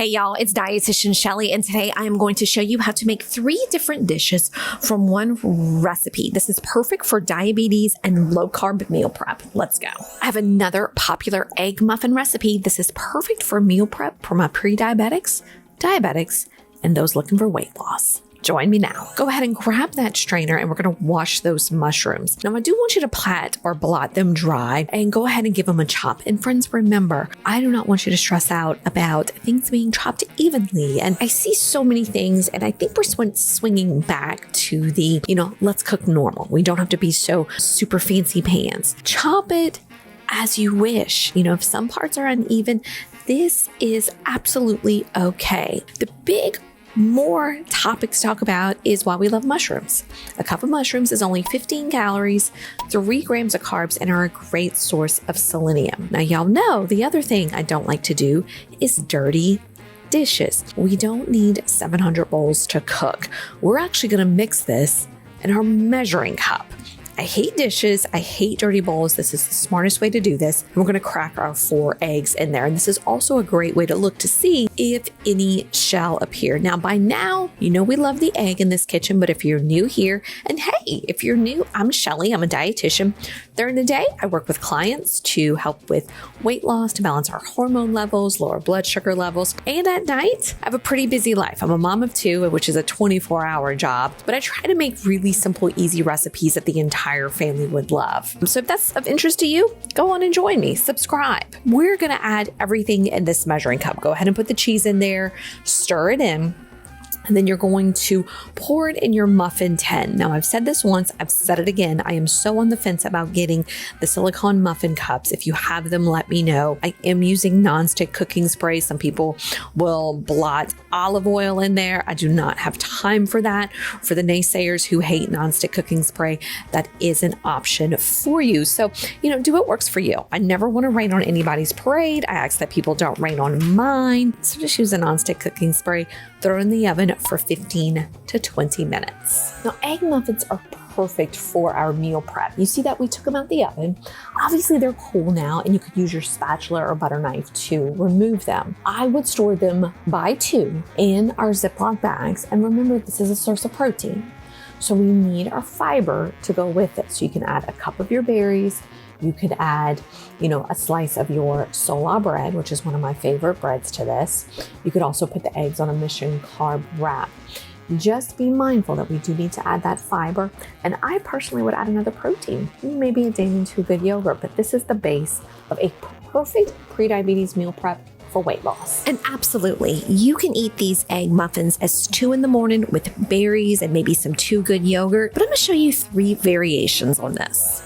Hey y'all, it's Dietitian Shelly, and today I am going to show you how to make 3 different dishes from one recipe. This is perfect for diabetes and low carb meal prep. Let's go. I have another popular egg muffin recipe. This is perfect for meal prep for my pre-diabetics, diabetics, and those looking for weight loss. Join me now. Go ahead and grab that strainer and we're going to wash those mushrooms. Now I do want you to pat or blot them dry and go ahead and give them a chop. And friends, remember, I do not want you to stress out about things being chopped evenly. And I see so many things and I think we're swinging back to the, let's cook normal. We don't have to be so super fancy pans. Chop it as you wish. If some parts are uneven, this is absolutely okay. The big more topics to talk about is why we love mushrooms. A cup of mushrooms is only 15 calories, 3 grams of carbs, and are a great source of selenium. Now, y'all know the other thing I don't like to do is dirty dishes. We don't need 700 bowls to cook. We're actually going to mix this in our measuring cup. I hate dishes. I hate dirty bowls. This is the smartest way to do this. And we're going to crack our 4 eggs in there. And this is also a great way to look to see if any shall appear. Now, by now, we love the egg in this kitchen, but if you're new here, and hey, if you're new, I'm Shelly. I'm a dietitian. During the day, I work with clients to help with weight loss, to balance our hormone levels, lower blood sugar levels. And at night, I have a pretty busy life. I'm a mom of 2, which is a 24-hour job, but I try to make really simple, easy recipes that the entire family would love. So if that's of interest to you, go on and join me. Subscribe. We're going to add everything in this measuring cup. Go ahead and put the cheese in there, stir it in. And then you're going to pour it in your muffin tin. Now, I've said this once, I've said it again. I am so on the fence about getting the silicone muffin cups. If you have them, let me know. I am using nonstick cooking spray. Some people will blot olive oil in there. I do not have time for that. For the naysayers who hate nonstick cooking spray, that is an option for you. So, do what works for you. I never want to rain on anybody's parade. I ask that people don't rain on mine. So just use a nonstick cooking spray, throw it in the oven for 15 to 20 minutes. Now, egg muffins are perfect for our meal prep. You see that we took them out the oven. Obviously, they're cool now, and you could use your spatula or butter knife to remove them. I would store them by 2 in our Ziploc bags. And remember, this is a source of protein. So we need our fiber to go with it. So you can add a cup of your berries. You could add, a slice of your sola bread, which is one of my favorite breads to this. You could also put the eggs on a Mission carb wrap. Just be mindful that we do need to add that fiber. And I personally would add another protein, maybe a Danon 2 Good yogurt, but this is the base of a perfect pre-diabetes meal prep for weight loss. And absolutely, you can eat these egg muffins as 2 in the morning with berries and maybe some 2 Good yogurt, but I'm gonna show you 3 variations on this.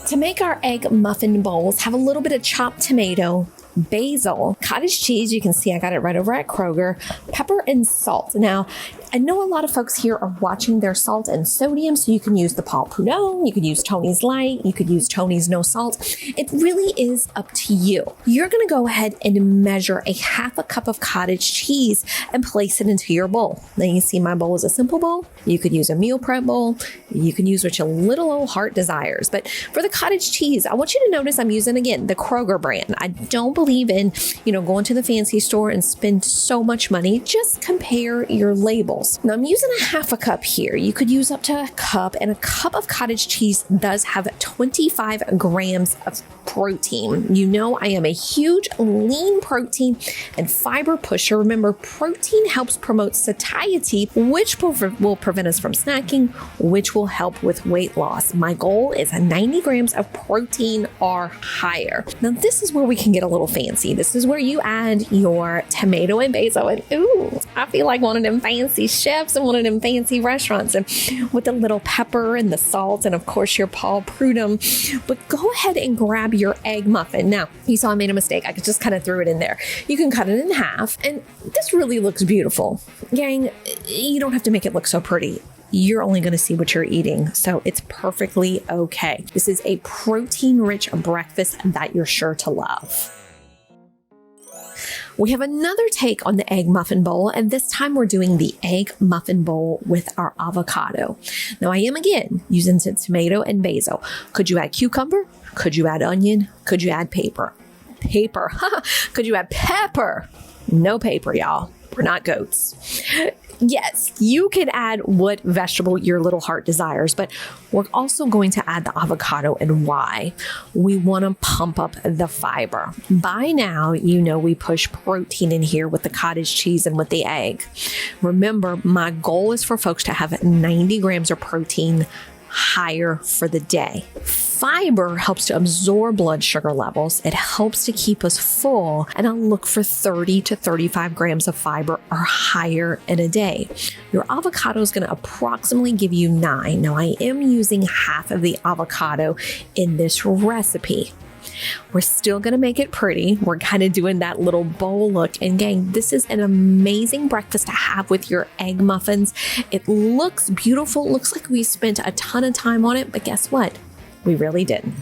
To make our egg muffin bowls, have a little bit of chopped tomato, basil, cottage cheese. You can see I got it right over at Kroger, pepper and salt. Now, I know a lot of folks here are watching their salt and sodium, so you can use the Paul Prudhomme, you could use Tony's Light, you could use Tony's No Salt. It really is up to you. You're going to go ahead and measure a 1/2 cup of cottage cheese and place it into your bowl. Now you see my bowl is a simple bowl. You could use a meal prep bowl. You can use what your little old heart desires. But for the cottage cheese, I want you to notice I'm using, again, the Kroger brand. I don't believe in, going to the fancy store and spend so much money. Just compare your labels. Now I'm using a 1/2 cup here. You could use up to a cup, and a cup of cottage cheese does have 25 grams of protein. I am a huge lean protein and fiber pusher. Remember, protein helps promote satiety, which will prevent us from snacking, which will help with weight loss. My goal is 90 grams of protein or higher. Now this is where we can get a little fancy. This is where you add your tomato and basil, and ooh, I feel like one of them fancy chefs in one of them fancy restaurants, and with the little pepper and the salt, and of course your Paul Prudhomme. But go ahead and grab your egg muffin. Now, you saw I made a mistake. I could just kind of threw it in there. You can cut it in half, and this really looks beautiful. Gang, you don't have to make it look so pretty. You're only going to see what you're eating, so it's perfectly okay. This is a protein-rich breakfast that you're sure to love. We have another take on the egg muffin bowl, and this time we're doing the egg muffin bowl with our avocado. Now I am again using some tomato and basil. Could you add cucumber? Could you add onion? Could you add pepper? Could you add pepper? No paper, y'all. We're not goats. Yes, you can add what vegetable your little heart desires, but we're also going to add the avocado. And why? We want to pump up the fiber. By now, you know we push protein in here with the cottage cheese and with the egg. Remember, my goal is for folks to have 90 grams of protein higher for the day. Fiber helps to absorb blood sugar levels. It helps to keep us full, and I'll look for 30 to 35 grams of fiber or higher in a day. Your avocado is going to approximately give you 9. Now, I am using half of the avocado in this recipe. We're still going to make it pretty. We're kind of doing that little bowl look. And gang, this is an amazing breakfast to have with your egg muffins. It looks beautiful. It looks like we spent a ton of time on it, but guess what? We really didn't.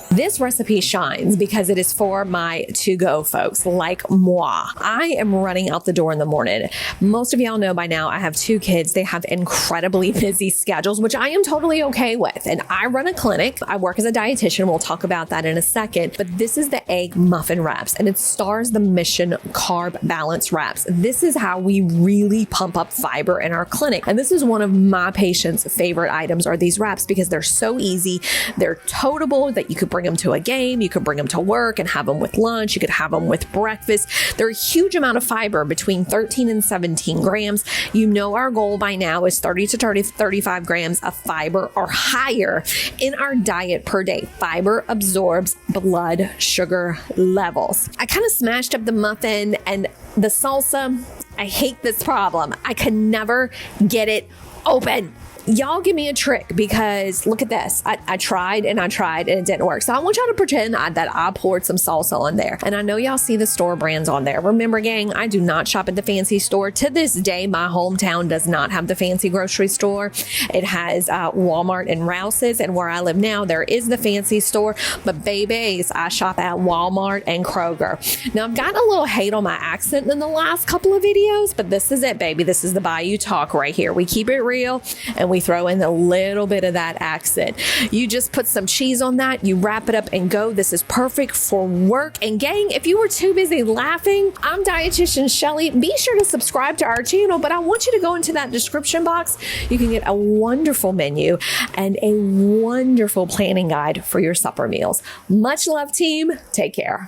This recipe shines because it is for my to-go folks like moi. I am running out the door in the morning. Most of y'all know by now I have 2 kids. They have incredibly busy schedules, which I am totally okay with. And I run a clinic. I work as a dietitian. We'll talk about that in a second. But this is the egg muffin wraps, and it stars the Mission Carb Balance wraps. This is how we really pump up fiber in our clinic. And this is one of my patients' favorite items are these wraps because they're so easy. They're toteable that you could bring them to a game, you could bring them to work and have them with lunch, you could have them with breakfast. They're a huge amount of fiber, between 13 and 17 grams. You know our goal by now is 30 to 35 grams of fiber or higher in our diet per day. Fiber absorbs blood sugar levels. I kind of smashed up the muffin and the salsa. I hate this problem. I can never get it open. Y'all give me a trick because look at this. I tried and it didn't work. So I want y'all to pretend that I poured some salsa on there. And I know y'all see the store brands on there. Remember, gang, I do not shop at the fancy store. To this day, my hometown does not have the fancy grocery store. It has Walmart and Rouse's. And where I live now, there is the fancy store. But babies, I shop at Walmart and Kroger. Now, I've gotten a little hate on my accent in the last couple of videos, but this is it, baby. This is the Bayou Talk right here. We keep it real and we throw in a little bit of that accent. You just put some cheese on that, you wrap it up and go. This is perfect for work. And gang, if you were too busy laughing, I'm Dietitian Shelly. Be sure to subscribe to our channel, but I want you to go into that description box. You can get a wonderful menu and a wonderful planning guide for your supper meals. Much love, team. Take care.